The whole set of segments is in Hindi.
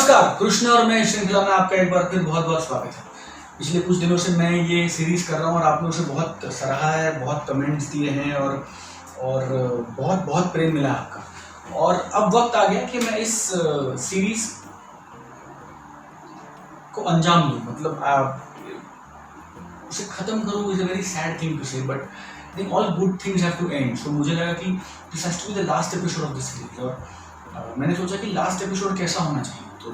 नमस्कार, कृष्ण और मैं श्रृंखला में आपका एक बार फिर बहुत बहुत स्वागत है। पिछले कुछ दिनों से मैं ये सीरीज कर रहा हूँ और आप लोगों से बहुत सराहा है, बहुत कमेंट्स दिए हैं और बहुत बहुत प्रेम मिला है आपका। और अब वक्त आ गया कि मैं इस सीरीज को अंजाम दूँ, मतलब उसे खत्म करूँ। Is a very sad thing to say, but I think all good things have to end. So मुझे लगा कि this has to be the last episode of this series. और मैंने सोचा कि लास्ट एपिसोड कैसा होना चाहिए, तो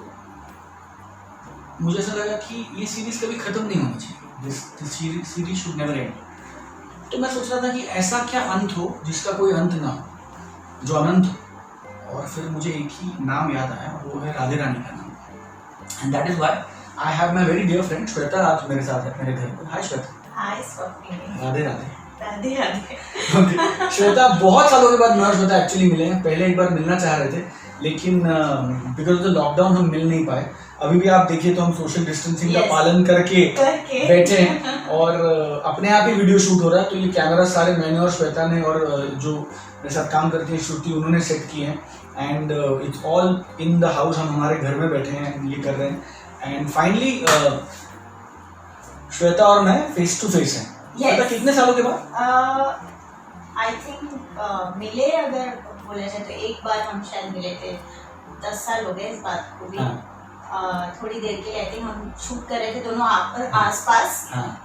मुझे ऐसा लगा कि ये सीरीज कभी खत्म नहीं होनी चाहिए। This series should never and. तो मैं सोच रहा था कि ऐसा क्या अंत हो जिसका कोई अंत ना हो, जो अनंत हो। और फिर मुझे एक ही नाम याद आया, वो है राधे रानी का नाम। And that is why I have my very dear friend Shweta आज मेरे साथ है मेरे घर पर। हाय श्वेता। हाय स्वप्निल। राधे राधे। राधे राधे। Okay. श्वेता, बहुत सालों के बाद मैं और श्वेता एक्चुअली मिले हैं। पहले एक बार मिलना चाह रहे थे, लेकिन बिकॉज ऑफ द लॉकडाउन हम मिल नहीं पाए। अभी भी आप देखिए तो हम सोशल डिस्टेंसिंग का पालन करके बैठे हैं और अपने आप ही वीडियो शूट हो रहा है। तो ये कैमरा सारे मैंने और श्वेता ने और जो मेरे साथ काम करती है श्रुति, उन्होंने सेट किए हैं। And it's all in the house. हम हमारे घर में बैठे हैं, ये कर रहे हैं। एंड फाइनली श्वेता और मैं फेस टू फेस हैं। श्वेता, कितने सालों के बाद? आई थिंक मिले अगर बोला जाए तो एक बार हम शायद मिले थे। 10 साल हो गए इस बात को भी। थोड़ी देर के लिए आई थिंक हम शूट कर रहे थे दोनों आस-पास।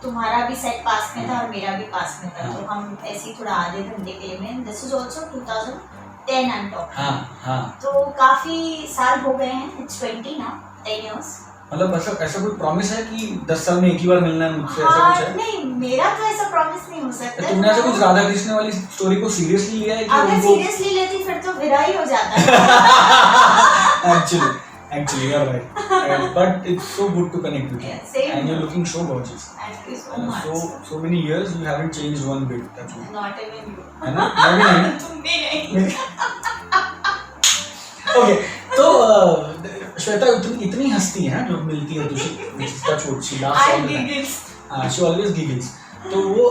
तुम्हारा भी सेट पास में था और मेरा भी पास में था। तो हम ऐसे ही थोड़ा आधे घंटे के लिए में this is also 2010 I am talking. तो काफी साल हो गए हैं। It's 20 now, 10 years। मतलब ऐसा कोई प्रॉमिस है कि 10 साल में एक ही बार मिलना है मुझसे? ऐसा कुछ है? नहीं, मेरा तो ऐसा प्रॉमिस नहीं हो सकता। तुमने ऐसा कुछ राधा कृष्ण वाली स्टोरी को सीरियसली लिया है कि अगर उनको... सीरियसली लेती फिर तो विदा ही हो जाता Actually, you're right. But it's so good to connect with you. Same. And you're looking so gorgeous. Thank you so much. So many years you haven't changed one bit. That's all. Not even you. है ना? मैं भी नहीं। तुम भी नहीं। Okay, तो श्वेता इतनी हंसती है जो मिलती है दूसरी छोटी सी last I giggles. she always giggles. तो वो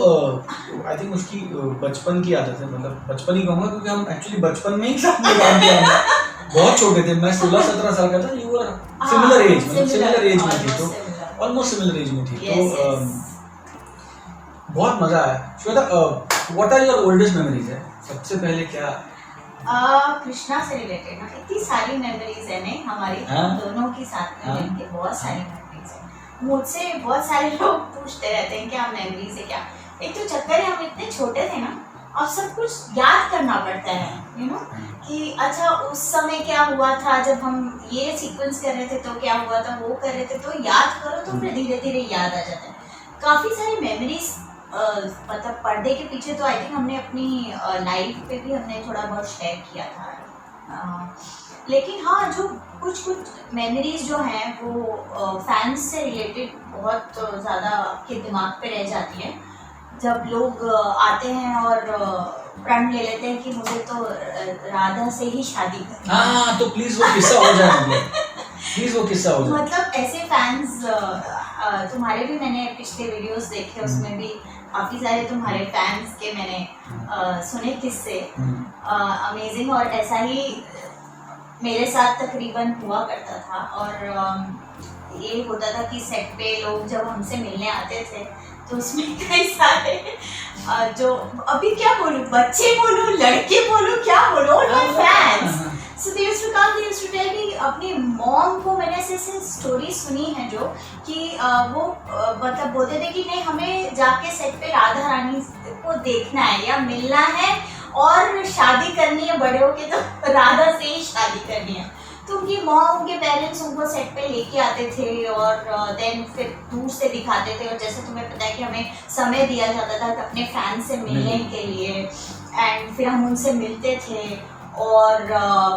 आई थिंक उसकी बचपन की आदत है, मतलब बचपन ही कहूँगा क्योंकि हम एक्चुअली बचपन में ही साथ में काम किया है। बहुत छोटे थे, मैं 16-17 साल का था। यू वर सिमिलर एज, मतलब सिमिलर एज में थी, तो ऑलमोस्ट सिमिलर एज में थी। तो बहुत मजा आया। Shweta, what are your oldest memories है? सबसे पहले क्या कृष्णा से रिलेटेड ना इतनी सारी मेमोरीज है नहीं हमारी दोनों की साथ में मिलके बहुत सारी मेमोरीज है। मुझसे बहुत सारे लोग पूछते रहते हैं क्या मेमोरीज है क्या। एक तो चक्कर है, हम इतने छोटे थे ना और सब कुछ याद करना पड़ता है, यू नो, कि अच्छा उस समय क्या हुआ था, जब हम ये सीक्वेंस कर रहे थे तो क्या हुआ था, वो कर रहे थे, तो याद करो तो फिर धीरे धीरे याद आ जाता है। काफ़ी सारी मेमोरीज मतलब पर्दे के पीछे तो आई थिंक हमने अपनी लाइफ पे भी हमने थोड़ा बहुत शेयर किया था। लेकिन हाँ, जो कुछ मेमोरीज जो हैं वो फैंस से रिलेटेड बहुत ज़्यादा आपके दिमाग पे रह जाती है। जब लोग आते हैं और प्रण ले लेते हैं कि मुझे तो राधा से ही शादी करनी है। हाँ, तो प्लीज वो किस्सा हो जाए, प्लीज वो किस्सा हो जाए। मतलब ऐसे फैंस तुम्हारे भी मैंने पिछले वीडियोस देखे, उसमें भी काफ़ी सारे तुम्हारे फैंस के मैंने सुने किस्से, अमेजिंग। और ऐसा ही मेरे साथ तकरीबन हुआ करता था। और ये होता था कि सेट पे लोग जब हमसे मिलने आते थे तो उसमें कई सारे जो अभी क्या बोलूं, बच्चे बोलूं, लड़के बोलूं, क्या बोलूं, my fans. So they used to come, they used to tell me. अपनी मॉम को मैंने ऐसे स्टोरी सुनी है जो कि वो मतलब बोलते थे कि नहीं, हमें जाके सेट पे राधा रानी को देखना है या मिलना है और शादी करनी है, बड़े होके तो राधा से ही शादी करनी है। तो उनकी मॉम, उनके पेरेंट्स उनको सेट पे लेके आते थे और देन फिर दूर से दिखाते थे। और जैसे तुम्हें पता है कि हमें समय दिया जाता था अपने फैन से मिलने के लिए, एंड फिर हम उनसे मिलते थे। और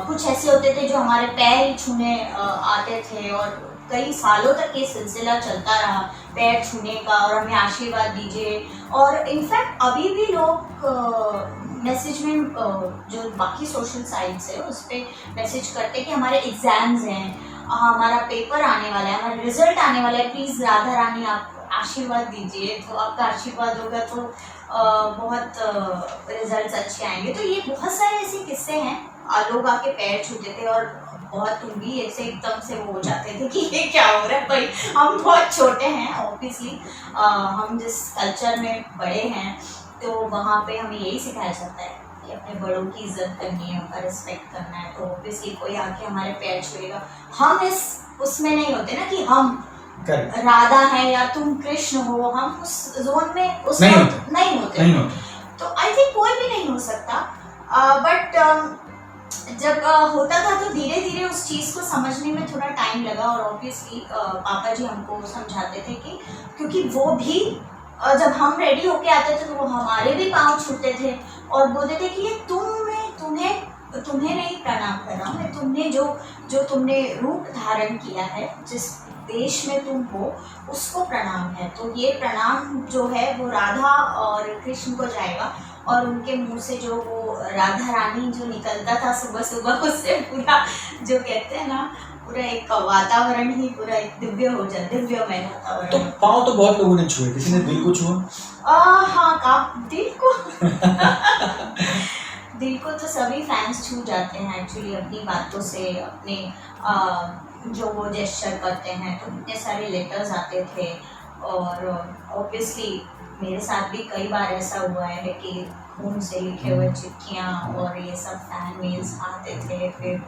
कुछ ऐसे होते थे जो हमारे पैर ही छूने आते थे और कई सालों तक ये सिलसिला चलता रहा पैर छूने का और हमें आशीर्वाद दीजिए। और इनफैक्ट अभी भी लोग मैसेज में जो बाकी सोशल साइट्स है उस पर मैसेज करते कि हमारे एग्ज़ाम्स हैं, हमारा पेपर आने वाला है, हमारा रिजल्ट आने वाला है, प्लीज़ राधा रानी आप आशीर्वाद दीजिए। तो आपका आशीर्वाद होगा तो बहुत रिजल्ट्स अच्छे आएंगे। तो ये बहुत सारे ऐसे किस्से हैं, लोग आके पैर छूते थे और बहुत तुम भी ऐसे एकदम से वो हो जाते थे कि ये क्या हो रहा है भाई, हम बहुत छोटे हैं ऑब्वियसली, हम जिस कल्चर में बड़े हैं तो वहाँ पे हमें यही सिखाया जाता है कि अपने बड़ों की इज्जत करनी है, उनका रिस्पेक्ट करना है। तो ऑब्वियसली कोई आके हमारे पैर छुएगा, हम इस उसमें नहीं होते ना कि हम राधा है या तुम कृष्ण हो, हम उस जोन में उस नहीं होते। तो आई थिंक कोई भी नहीं हो सकता, बट जब होता था तो धीरे धीरे उस चीज़ को समझने में थोड़ा टाइम लगा। और ऑब्वियसली पापा जी हमको समझाते थे कि क्योंकि वो भी जब हम रेडी होके आते थे तो वो हमारे भी पाँव छूते थे और बोलते थे कि ये तुम्हें नहीं प्रणाम कर रहा हूँ मैं, तुमने जो तुमने रूप धारण किया है, जिस देश में तुम हो उसको प्रणाम है। तो ये प्रणाम जो है वो राधा और कृष्ण को जाएगा और उनके मुंह से जो वो राधा रानी जो निकलता था सुबह सुबह, उससे पूरा जो कहते हैं ना पूरा एक वातावरण ही पूरा एक दिव्यमय वातावरण। तो पाँव तो बहुत लोगों ने छुए, किसी ने दिल को छुआ? हाँ, दिल को तो सभी फैंस छू जाते हैं एक्चुअली अपनी बातों से, अपने जो वो जेस्चर करते हैं। तो इतने सारे लेटर्स आते थे और ऑब्वियसली मेरे साथ भी कई बार ऐसा हुआ है कि खून से लिखे हुए चिट्ठियाँ और ये सब फैन मेल्स आते थे, फिर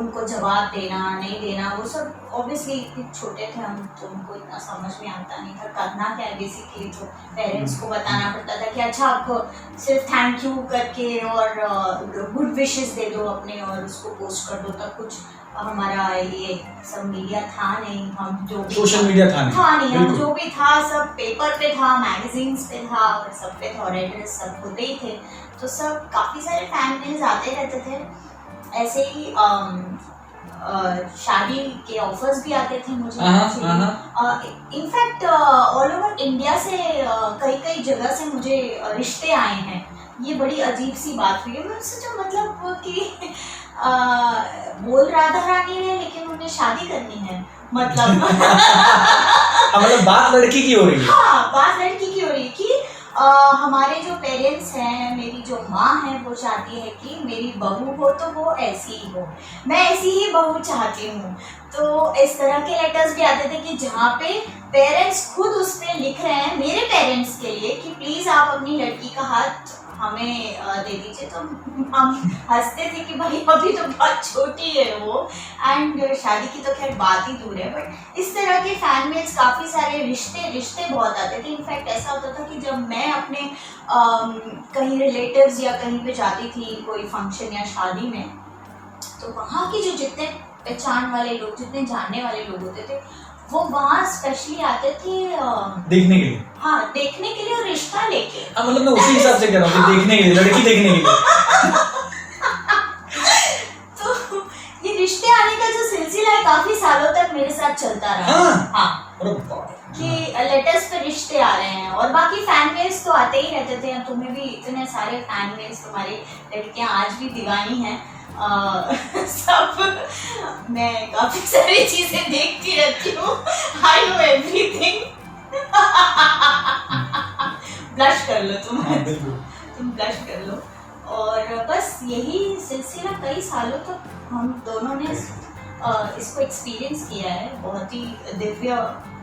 उनको जवाब देना नहीं देना, वो सब ऑब्वियसली इतने छोटे थे हम तो उनको इतना समझ में आता नहीं था करना क्या है। बेसिकली तो पेरेंट्स को बताना पड़ता था कि अच्छा आपको सिर्फ थैंक यू करके और गुड विशेस दे दो अपने और उसको पोस्ट कर दो। तब कुछ हमारा ये सब मीडिया था नहीं, हम जो सोशल मीडिया था नहीं, हम जो भी था सब पेपर पे था, मैगजीन्स पे था और सब पे था और एड्रेस सब होते ही थे। तो सब काफ़ी सारे फैन मेल्स आते रहते थे। ऐसे ही शादी के ऑफर्स भी आते थे मुझे। इनफैक्ट ऑल ओवर इंडिया से कई जगह से मुझे रिश्ते आए हैं। ये बड़ी अजीब सी बात हुई है। मैं सोचा मतलब कि बोल राधा रानी है लेकिन उन्हें शादी करनी है, मतलब मतलब बात लड़की की हो रही है। हाँ, बात लड़की की हो रही है कि हमारे जो पेरेंट्स हैं, मेरी जो माँ है वो चाहती है कि मेरी बहू हो तो वो ऐसी ही हो, मैं ऐसी ही बहू चाहती हूँ। तो इस तरह के लेटर्स भी आते थे कि जहाँ पे पेरेंट्स खुद उस पर लिख रहे हैं मेरे पेरेंट्स के लिए कि प्लीज़ आप अपनी लड़की का हाथ हमें दे दीजिए। तो हम हंसते थे कि भाई अभी तो बहुत छोटी है वो, एंड शादी की तो खैर बात ही दूर है। बट इस तरह के फैन मेल्स काफ़ी सारे रिश्ते बहुत आते थे। इनफैक्ट ऐसा होता था कि जब मैं अपने कहीं रिलेटिव्स या कहीं पे जाती थी कोई फंक्शन या शादी में, तो वहाँ के जो जितने पहचान वाले लोग, जितने जानने वाले लोग होते थे वो वहाँ स्पेशली आते थे देखने के लिए। हाँ, देखने के लिए और रिश्ता लेके। हाँ, मतलब मैं उसी हिसाब से कह रहा हूँ कि देखने के लिए, लड़की देखने के लिए। तो ये रिश्ते आने का जो सिलसिला है काफी सालों तक मेरे साथ चलता रहा। हाँ, कि लेटेस्ट पे रिश्ते आ रहे हैं और बाकी फैन मेल्स तो आते ही रहते थे। तुम्हें भी इतने सारे फैन मेल्स, तुम्हारी लड़कियां आज भी दीवानी हैं। सब मैं काफी सारी चीजें देखती रहती हूँ। I know everything. ब्लश कर लो तुम ब्लश कर लो। और बस यही सिलसिला कई सालों तक हम दोनों ने इसको एक्सपीरियंस किया है। बहुत ही दिव्य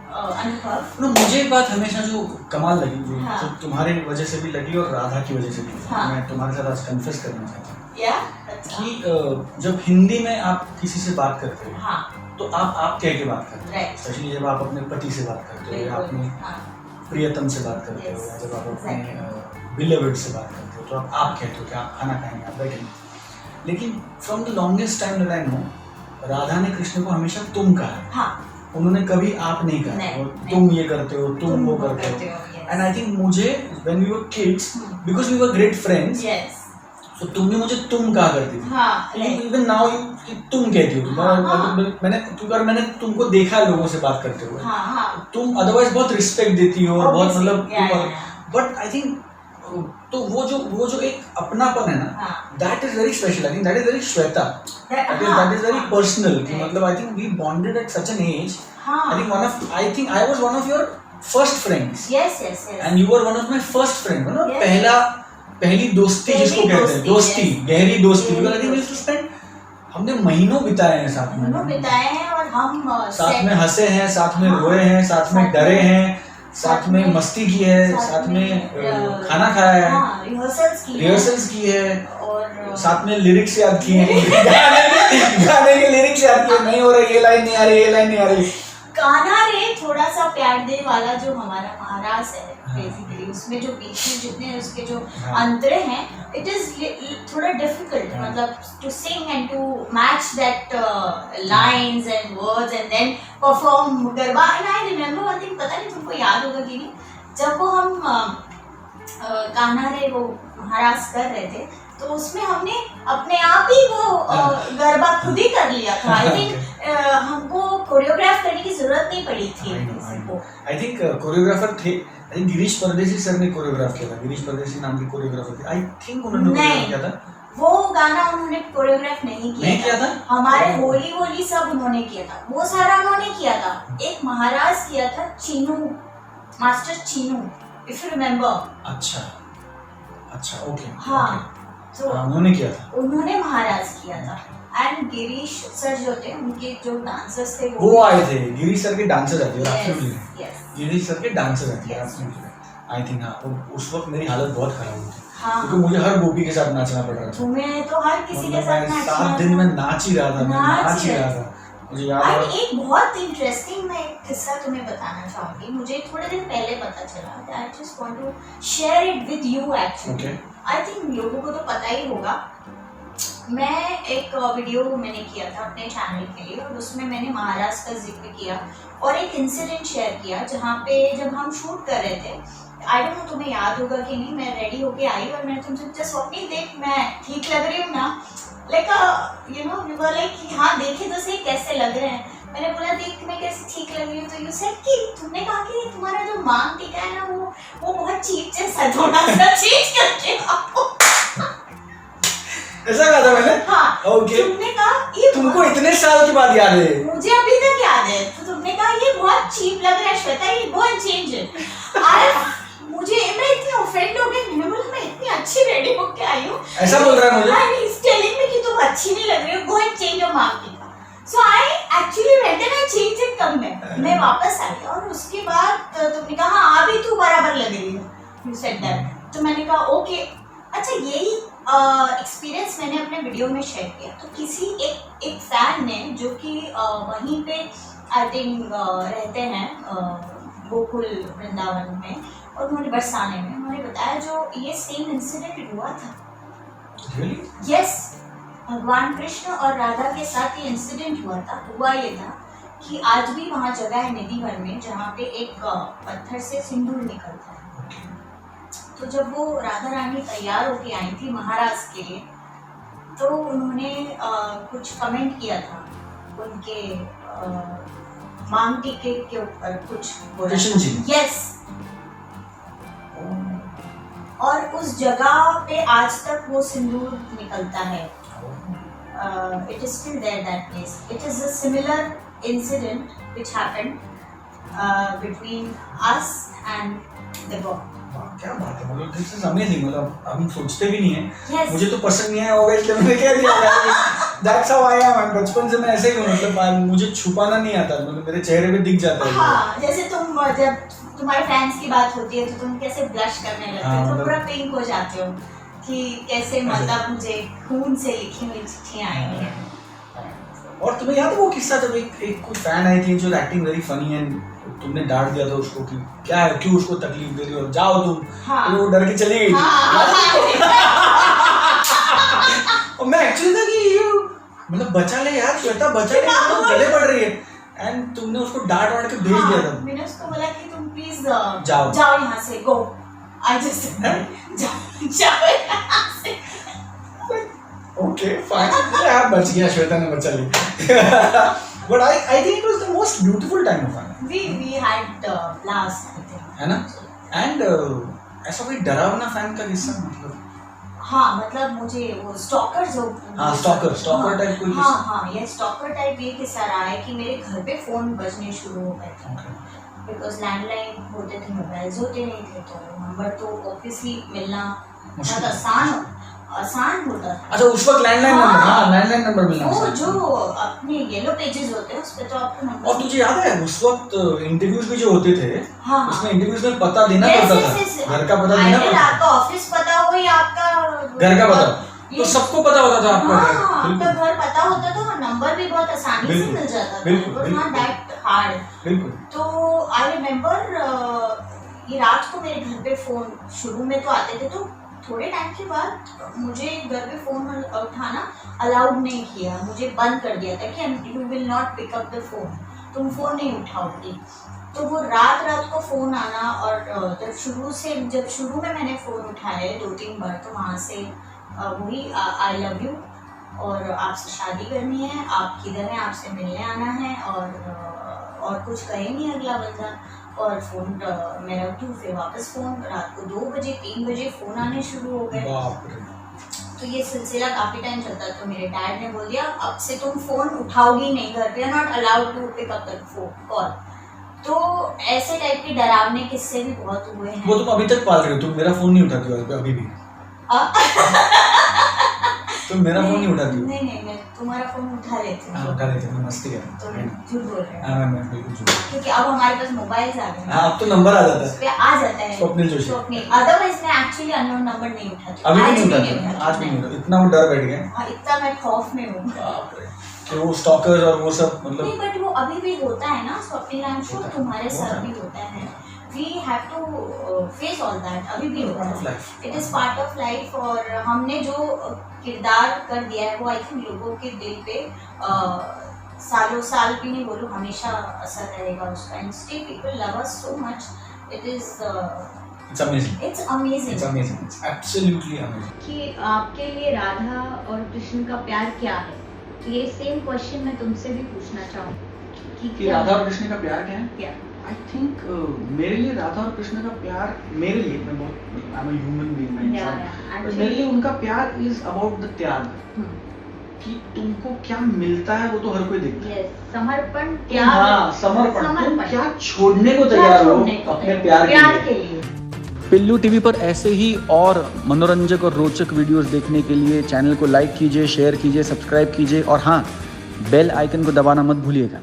अनुभव। मुझे एक बात हमेशा जो कमाल लगी, जो तुम्हारी वजह से भी लगी और राधा की वजह से भी, मैं तुम्हारे साथ आज कन्फेस करना चाहता हूँ कि जब हिंदी में आप किसी से बात करते हो तो आप कह के बात करते हो, स्पेशली जब आप अपने पति से बात करते हो या अपने प्रियतम से बात करते हो या जब आप अपने बिलेवेड से बात करते हो तो आप कहते हो कि आप खाना खाएंगे, आप बैठेंगे। लेकिन from the longest time that I know, Radha ने कृष्ण को हमेशा तुम कहा है। उन्होंने कभी आप नहीं कहा, तुम ये करते हो, तुम वो करते हो। एंड आई थिंक मुझे when we were kids, because we were great friends, तो तुमने मुझे तुम कहा करती थी। इवन नाउ तुम कहती हो। मैंने तुमको देखा लोगों से बात करते हुए। तुम अदरवाइज बहुत रिस्पेक्ट देती हो और बहुत मतलब, बट आई थिंक तो वो जो एक अपनापन है ना, that is very special. I think that is very Shweta, that is very personal. मतलब I think we bonded at such an age. I think I was one of your first friends, and you were one of my first friend. पहली दोस्ती जिसको कहते हैं, दोस्ती, गहरी दोस्ती। Because I think we used to spend हमने महीनों बिताए हैं साथ में, महीनों बिताए हैं और हम साथ में हंसे हैं, साथ में हाँ, रोए हैं, साथ में साथ डरे में- हैं, साथ में मस्ती की है, साथ में खाना खाया है, हाँ, रिहर्सल्स की है, और साथ में लिरिक्स याद किए हैं, गाने के लिरिक्स याद किए, नहीं हो रहा ये लाइन नहीं आ रही, ये लाइन नहीं आ रही। गाना रे थोड़ा सा प्यार दे वाला जो हमारा महाराज है हाँ। बेसिकली, उसमें जो बीच में जितने उसके जो हाँ। अंतरे हैं, इट इज थोड़ा डिफिकल्ट, हाँ। मतलब to sing and to match that lines and words and then perform garba. And I remember one thing, पता नहीं तुमको याद होगा कि नहीं, जब वो हम कान्हा रे वो महाराज कर रहे थे, तो उसमें हमने अपने आप ही वो गरबा खुद ही कर लिया था। आई थिंक हमको कोरियोग्राफ करने की जरूरत नहीं पड़ी थी किसी को। आई थिंक कोरियोग्राफर थे, आई थिंक गिरीश परदेसी सर ने कोरियोग्राफ किया था, गिरीश परदेसी नाम के कोरियोग्राफर थे, आई थिंक उन्होंने कोरियोग्राफ किया था। वो गाना उन्होंने कोरियोग्राफ नहीं किया था, हमारे होली वोली सब उन्होंने किया था, वो सारा उन्होंने किया था। एक महाराज किया था, Chinu, master Chinu, if you remember. अच्छा ओके। हाँ, तो उन्होंने किया था, उन्होंने महाराज किया था। एंड गिरीश सर जो थे, उनके जो डांसर्स थे वो आए थे, गिरीश सर के डांसर आते हैं, एब्सोल्युटली गिरीश सर के डांसर आते हैं, एब्सोल्युटली। आई थिंक हाँ, उस वक्त मेरी हालत बहुत खराब हुई थी, हाँ, क्योंकि मुझे हर गोपी के साथ नाचना पड़ रहा था। तुम्हें तो हर किसी के साथ नाचना 7 दिन में नाच ही रहा था, मैं नाच ही रहा था। मुझे याद है एक बहुत इंटरेस्टिंग मैं एक किस्सा तुम्हें बताना चाहूंगी, मुझे थोड़े दिन पहले पता चला। I just want to share it with you actually. I think लोगों को तो पता ही होगा। मैं एक वीडियो मैंने किया था अपने चैनल के लिए, और उसमें मैंने महाराज का जिक्र किया और एक इंसिडेंट शेयर किया, जहाँ पे जब हम शूट कर रहे थे, आई डोंट नो तुम्हें याद होगा कि नहीं, मैं रेडी होके आई और मैंने तुमसे स्वप्नी देख मैं ठीक लग रही हूँ ना, like you know you were like हाँ देखे तो सही कैसे लग रहे हैं। मैंने बोला देख मैं कैसे ठीक लग रही हूँ, तो यू सेड कि तुमने कहा कि तुम्हारा जो मांग टीका है ना वो बहुत चीप जैसा, थोड़ा सा चेंज करके आओ। ऐसा कहा था मैंने? हाँ, ओके। तुमने कहा ये तुमको इतने साल के बाद याद है? मुझे अभी तक याद है। तो तुमने कहा ये बहुत चीप लग रहा है श्वेता, ये गो एंड चेंज इट। मुझे मैं इतनी ऑफेंड हो गई, मैंने बोला मैं इतनी अच्छी रेडी होके आई हूँ, ऐसा बोल रहा है मुझे? आई इज टेलिंग मी कि तुम अच्छी नहीं लग रही हो, go and change your market. So I actually went and I change it come में, मैं वापस आई और उसके बाद तुमने कहा हाँ अभी तू बराबर लग रही हो, यू सेड दैट। तो मैंने कहा ओके। अच्छा, यही एक्सपीरियंस मैंने अपने वीडियो में शेयर किया। तो किसी एक फैन ने जो कि वहीं पे आई थिंक रहते हैं गोकुल वृंदावन में, और उन्होंने बरसाने में, उन्होंने बताया जो ये सेम इंसिडेंट हुआ था। यस, भगवान कृष्ण और राधा के साथ ये इंसिडेंट हुआ था। हुआ ये था कि आज भी वहाँ जगह है निधिवन में जहाँ पे एक पत्थर से सिंदूर निकलता है। तो जब वो राधा रानी तैयार होके आई थी महाराज के लिए, तो उन्होंने कुछ कमेंट किया था उनके मांग टीके के ऊपर, कुछ बोला। यस, और उस जगह पे आज तक वो सिंदूर निकलता है। It is still there that place. It is a similar incident which happened between us and the god. क्या बात है, मतलब दिस इज अमेजिंग। मतलब हम सोचते भी नहीं है। yes. मुझे तो पसंद नहीं है ऑब्वियसली, मैंने कह दिया दैट्स हाउ आई एम। बचपन से मैं ऐसे ही हूं, मतलब मुझे छुपाना नहीं आता, मतलब मेरे चेहरे पे दिख जाता है। हाँ, जैसे तुम जब तुम्हारे फैंस की बात होती है तो तुम कैसे ब्लश करने लगते हो, तो पूरा पिंक हो जाते हो कि कैसे, मतलब मुझे खून से लिखी हुई चिट्ठियां आई हैं। और तुम्हें याद है वो किस्सा जब एक कोई फैन आई थी जो एक्टिंग वेरी फनी एंड तुमने डांट दिया था उसको कि क्या है, क्यों उसको तकलीफ दे रही हो, जाओ तुम। हाँ, तो वो डर के चली गई। और मैं एक्चुअली था कि मतलब बचा ले यार श्वेता, बचा ले, तो गले पड़ रही है। एंड तुमने उसको डांट के भेज दिया था। मैंने उसको बोला कि तुम प्लीज जाओ यहाँ से, गो। आई जस्ट जाओ यहाँ से। ओके फाइन, यार बच गया, श्वेता ने बचा लिया। But I think it was the most beautiful time of our life. We had blast, I think. है ना? And ऐसा कोई डरावना फैन का किस्सा, मतलब? हाँ, मतलब मुझे वो स्टॉकर जो स्टॉकर टाइप कोई किस्सा? हाँ, ये स्टॉकर टाइप ये किस्सा रहा है कि मेरे घर पे फोन बजने शुरू हो गए थे। बिकॉज लैंडलाइन होते थे, मोबाइल्स होते नहीं थे, तो नंबर तो ऑब्वियसली मिलना बहुत आसान हो। आसान होता था। अच्छा उस वक्त लैंडलाइन नंबर, हाँ लैंडलाइन नंबर मिलना वो आसान जो था। अपने येलो पेजेस होते हैं उस पे तो आपको नंबर। और तुझे याद है उस वक्त इंटरव्यूज भी जो होते थे, हाँ उसमें इंटरव्यूज में पता देना Yes, पड़ता yes, था, yes. घर का पता देना Either पड़ता था, आपका ऑफिस पता हो या आपका घर का पता, तो ये- सबको पता होता था आपका घर। हाँ, आपका बिल्कुल घर पता होता था और नंबर भी बहुत आसानी से बिल्कुल, मिल जाता था। बिल्कुल, It was not बिल्कुल। that hard. बिल्कुल। तो आई रिमेम्बर ये रात को मेरे घर पे फोन शुरू में तो आते थे, तो थोड़े टाइम के बाद मुझे घर पे फोन उठाना अलाउड नहीं किया, मुझे बंद कर दिया था कि you will not pick up the phone, तुम फोन नहीं उठाओगी। तो वो रात रात को फोन आना, और जब शुरू में मैंने फोन उठाए 2-3 बार, तो वहाँ से वही आई लव यू और आपसे शादी करनी है, आप किधर हैं, आपसे मिलने आना है, और कुछ कहे नहीं अगला बंदा। और फोन मैं रखी, फिर वापस फोन रात को 2 बजे 3 बजे फोन आने शुरू हो गए। बाप रे। तो ये सिलसिला काफी टाइम चलता। तो मेरे डैड ने बोल दिया अब से तुम फोन उठाओगी नहीं, घर पे not allowed to pick up the call. तो ऐसे टाइप के डरावने किस्से भी बहुत हुए हैं। वो तुम अभी तक पाल रहे हो, तुम मेरा फोन नहीं उठाती हो अभी भी, तुम मेरा फोन नहीं उठाती हो। नहीं नहीं, मैं तुम्हारा फोन उठा लेती हाँ हूँ। उठा लेते हैं, मस्ती कर तो रहे हैं। झूठ बोल रहे हैं, हाँ मैं बिल्कुल झूठ। क्योंकि अब हमारे पास मोबाइल्स आ गए हैं। हाँ अब तो नंबर आ जाता उस है। पे आ जाता है स्वप्निल जोशी। अदरवाइज मैं एक्चुअली अननोन नंबर नहीं उठाती, अभी भी आज नहीं भी उठाती, आज भी नहीं उठाती, इतना वो डर बैठ गया है। हाँ, इतना मैं खौफ में हूँ। बाप रे, कि वो स्टॉकर्स और वो सब नहीं मतलब। बट वो अभी भी होता है ना स्वप्निल, आई एम श्योर होता है, तुम्हारे होता सर है। भी होता है। We have to face all that, अभी भी होता Part of है। life. It is part of life. और हमने जो किरदार कर दिया है वो आई थिंक लोगों के दिल पे सालों साल भी नहीं बोलूँ, हमेशा असर रहेगा उसका। And still people love us so much. It is It's amazing. It's amazing. It's amazing. It's absolutely amazing. कि आपके लिए राधा और कृष्ण का प्यार क्या है? तो ये सेम क्वेश्चन मैं तुमसे भी पूछना चाहूँ कि राधा और कृष्ण का प्यार क्या है? क्या? आई थिंक मेरे लिए राधा और कृष्ण का प्यार, मेरे लिए, मैं बहुत I am a human being, मैं इंसान, पर मेरे लिए उनका प्यार इज अबाउट द त्याग। कि तुमको क्या मिलता है वो तो हर कोई देखता है। समर्पण, हाँ समर्पण, तुम समर्पण। क्या छोड़ने को तैयार हो अपने प्यार के लिए। पिल्लू टीवी पर ऐसे ही और मनोरंजक और रोचक वीडियोस देखने के लिए चैनल को लाइक कीजिए, शेयर कीजिए, सब्सक्राइब कीजिए और हाँ, बेल आइकन को दबाना मत भूलिएगा।